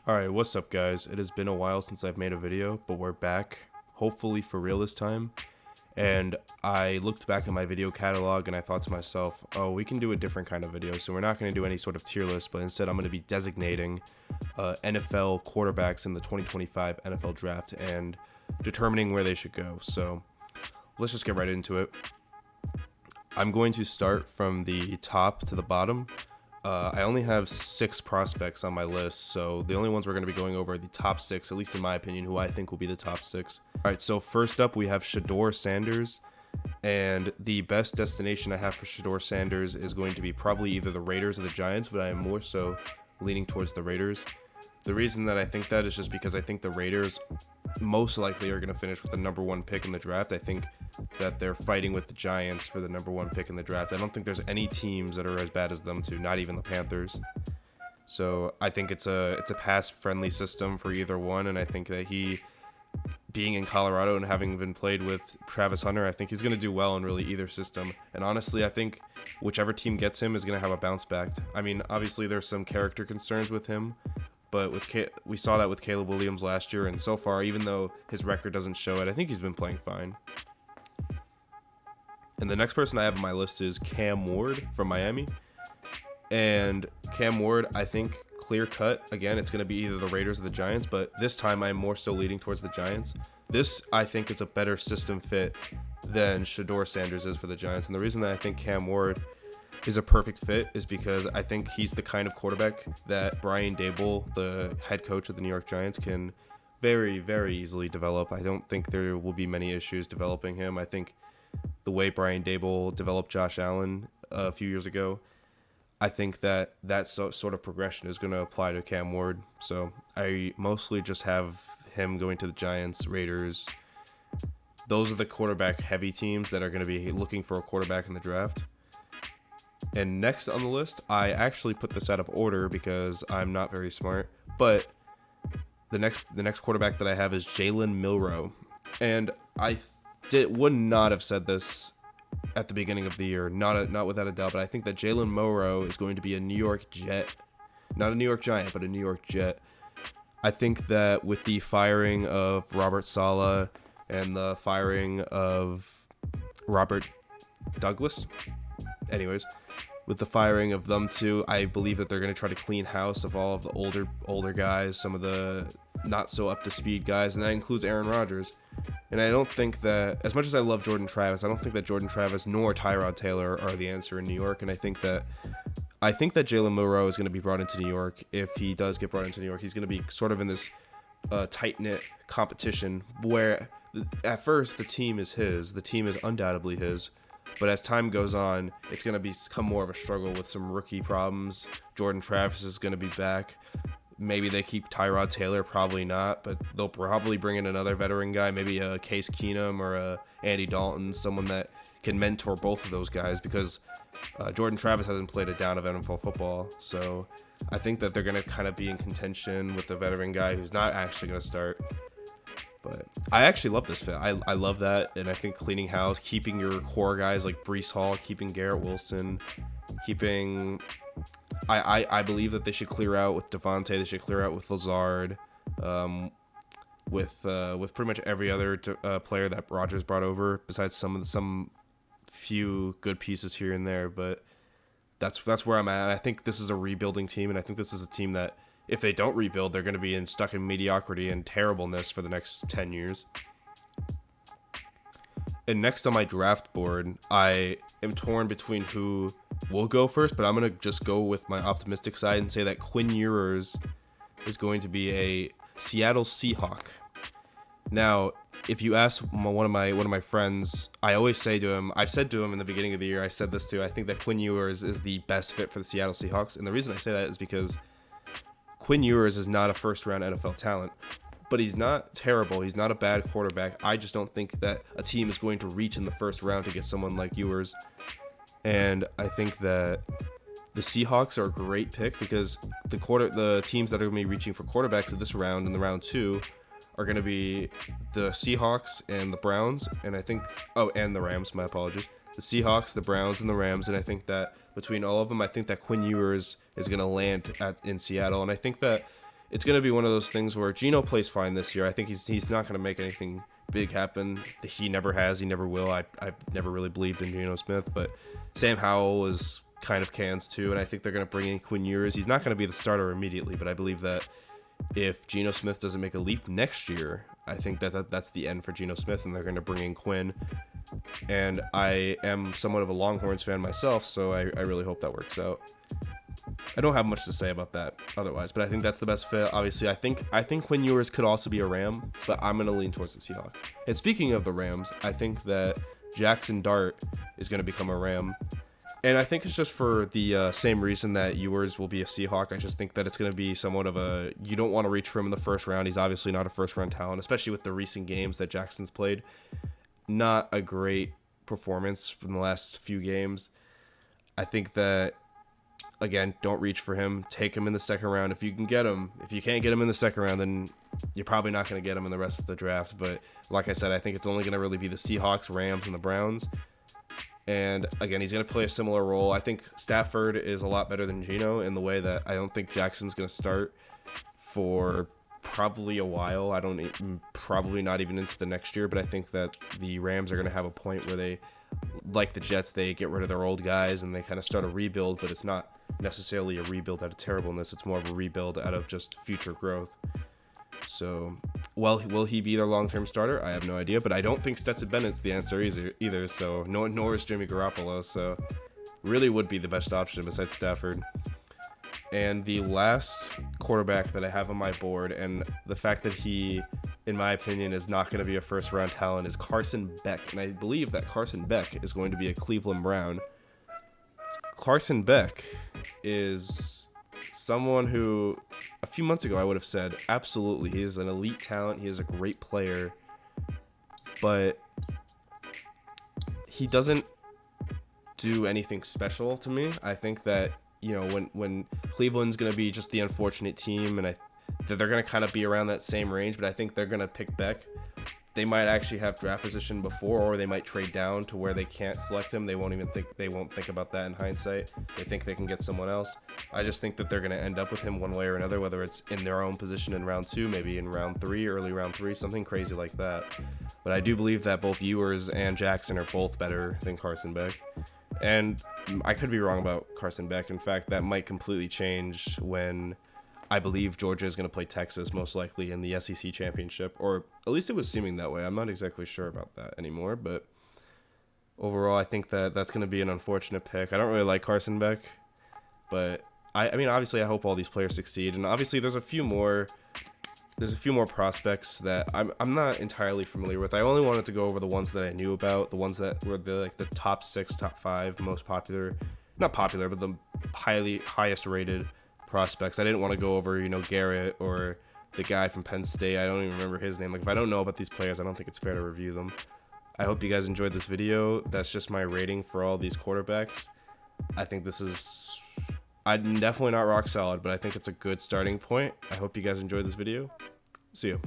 Alright, what's up guys? It has been a while since I've made a video, but we're back, hopefully for real this time. And I looked back at my video catalog and I thought to myself, oh, we can do a different kind of video. So we're not going to do any sort of tier list, but instead I'm going to be designating NFL quarterbacks in the 2025 NFL draft and determining where they should go. So let's just get right into it. I'm going to start from the top to the bottom. I only have 6 prospects on my list, so the only ones we're going to be going over are the top 6, at least in my opinion, who I think will be the top 6. Alright, so first up we have Shedeur Sanders, and the best destination I have for Shedeur Sanders is going to be probably either the Raiders or the Giants, but I am more so leaning towards the Raiders. The reason that I think that is just because I think the Raiders most likely are going to finish with the number 1 pick in the draft. I think that they're fighting with the Giants for the number 1 pick in the draft. I don't think there's any teams that are as bad as them two, not even the Panthers. So I think it's a pass-friendly system for either one, and I think that he, being in Colorado and having been played with Travis Hunter, I think he's going to do well in really either system. And honestly, I think whichever team gets him is going to have a bounce back. I mean, obviously there's some character concerns with him, but we saw that with Caleb Williams last year, and so far, even though his record doesn't show it, I think he's been playing fine. And the next person I have on my list is Cam Ward from Miami. And Cam Ward, I think, clear cut. Again, it's going to be either the Raiders or the Giants, but this time I'm more so leaning towards the Giants. This, I think, is a better system fit than Shedeur Sanders is for the Giants. And the reason that I think Cam Ward is a perfect fit is because I think he's the kind of quarterback that Brian Daboll, the head coach of the New York Giants, can very, very easily develop. I don't think there will be many issues developing him. I think the way Brian Daboll developed Josh Allen a few years ago, I think that sort of progression is going to apply to Cam Ward. So I mostly just have him going to the Giants, Raiders. Those are the quarterback-heavy teams that are going to be looking for a quarterback in the draft. And next on the list, I actually put this out of order because I'm not very smart, but the next quarterback that I have is Jaylen Milroe. And I would not have said this at the beginning of the year, not without a doubt, but I think that Jaylen Milroe is going to be a New York Jet. Not a New York Giant, but a New York Jet. I think that with the firing of Robert Saleh and the firing of Robert Douglas, anyways, with the firing of them two, I believe that they're going to try to clean house of all of the older guys, some of the not so up to speed guys, and that includes Aaron Rodgers. And I don't think that, as much as I love Jordan Travis, I don't think that Jordan Travis nor Tyrod Taylor are the answer in New York. And I think that Jaylen Milroe is going to be brought into New York. If he does get brought into New York, he's going to be sort of in this tight-knit competition where at first the team is his. The team is undoubtedly his. But as time goes on, it's going to become more of a struggle with some rookie problems. Jordan Travis is going to be back. Maybe they keep Tyrod Taylor, probably not, but they'll probably bring in another veteran guy, maybe a Case Keenum or a Andy Dalton, someone that can mentor both of those guys, because Jordan Travis hasn't played a down of NFL football. So I think that they're going to kind of be in contention with the veteran guy who's not actually going to start. But I actually love this fit. I love that, and I think cleaning house, keeping your core guys like Breece Hall, keeping Garrett Wilson, keeping... I believe that they should clear out with Devontae. They should clear out with Lazard, with pretty much every other player that Rodgers brought over, besides some few good pieces here and there. But that's where I'm at. I think this is a rebuilding team, and I think this is a team that, if they don't rebuild, they're going to be stuck in mediocrity and terribleness for the next 10 years. And next on my draft board, I am torn between who will go first, but I'm going to just go with my optimistic side and say that Quinn Ewers is going to be a Seattle Seahawk. Now, if you ask one of my friends, I always say to him, I've said to him in the beginning of the year, I said this too, I think that Quinn Ewers is the best fit for the Seattle Seahawks. And the reason I say that is because Quinn Ewers is not a first-round NFL talent, but he's not terrible. He's not a bad quarterback. I just don't think that a team is going to reach in the first round to get someone like Ewers. And I think that the Seahawks are a great pick because the teams that are going to be reaching for quarterbacks in this round, in the round 2, are going to be the Seahawks and the Browns, and and the Rams, my apologies. The Seahawks, the Browns, and the Rams, and I think that between all of them, I think that Quinn Ewers is going to land in Seattle, and I think that it's going to be one of those things where Geno plays fine this year. I think he's not going to make anything big happen. He never has. He never will. I've never really believed in Geno Smith, but Sam Howell was kind of cans too, and I think they're going to bring in Quinn Ewers. He's not going to be the starter immediately, but I believe that if Geno Smith doesn't make a leap next year, I think that's the end for Geno Smith, and they're going to bring in Quinn. And I am somewhat of a Longhorns fan myself, so I really hope that works out. I don't have much to say about that otherwise, but I think that's the best fit. Obviously, I think Quinn Ewers could also be a Ram, but I'm going to lean towards the Seahawks. And speaking of the Rams, I think that Jackson Dart is going to become a Ram. And I think it's just for the same reason that Ewers will be a Seahawk. I just think that it's going to be somewhat of a, you don't want to reach for him in the first round. He's obviously not a first-round talent, especially with the recent games that Jackson's played. Not a great performance from the last few games. I think that, again, don't reach for him. Take him in the second round if you can get him. If you can't get him in the second round, then you're probably not going to get him in the rest of the draft. But like I said, I think it's only going to really be the Seahawks, Rams, and the Browns. And again, he's going to play a similar role. I think Stafford is a lot better than Geno in the way that I don't think Jackson's going to start for probably a while. Probably not even into the next year, but I think that the Rams are going to have a point where they, like the Jets, they get rid of their old guys and they kind of start a rebuild, but it's not necessarily a rebuild out of terribleness. It's more of a rebuild out of just future growth. So, well, will he be their long-term starter? I have no idea, but I don't think Stetson Bennett's the answer either. So, nor is Jimmy Garoppolo. So, really would be the best option besides Stafford. And the last quarterback that I have on my board, and the fact that he, in my opinion, is not going to be a first-round talent, is Carson Beck. And I believe that Carson Beck is going to be a Cleveland Brown. Carson Beck is someone who, a few months ago, I would have said, absolutely, he is an elite talent. He is a great player. But he doesn't do anything special to me. I think that, you know, when Cleveland's going to be just the unfortunate team, and that they're going to kind of be around that same range, but I think they're going to pick Beck. They might actually have draft position before, or they might trade down to where they can't select him. They won't think about that in hindsight. They think they can get someone else. I just think that they're going to end up with him one way or another, whether it's in their own position in round 2, maybe in round 3, early round 3, something crazy like that. But I do believe that both Ewers and Jackson are both better than Carson Beck. And I could be wrong about Carson Beck. In fact, that might completely change when I believe Georgia is going to play Texas most likely in the SEC championship, or at least it was seeming that way. I'm not exactly sure about that anymore, but overall, I think that that's going to be an unfortunate pick. I don't really like Carson Beck, but I mean, obviously, I hope all these players succeed, and obviously, there's a few more prospects that I'm not entirely familiar with. I only wanted to go over the ones that I knew about, the ones that were the top 6, top 5 most popular, not popular, but the highest rated prospects. I didn't want to go over, Garrett or the guy from Penn State. I don't even remember his name. Like, if I don't know about these players, I don't think it's fair to review them. I hope you guys enjoyed this video. That's just my rating for all these quarterbacks. I think I'm definitely not rock solid, but I think it's a good starting point. I hope you guys enjoyed this video. See you.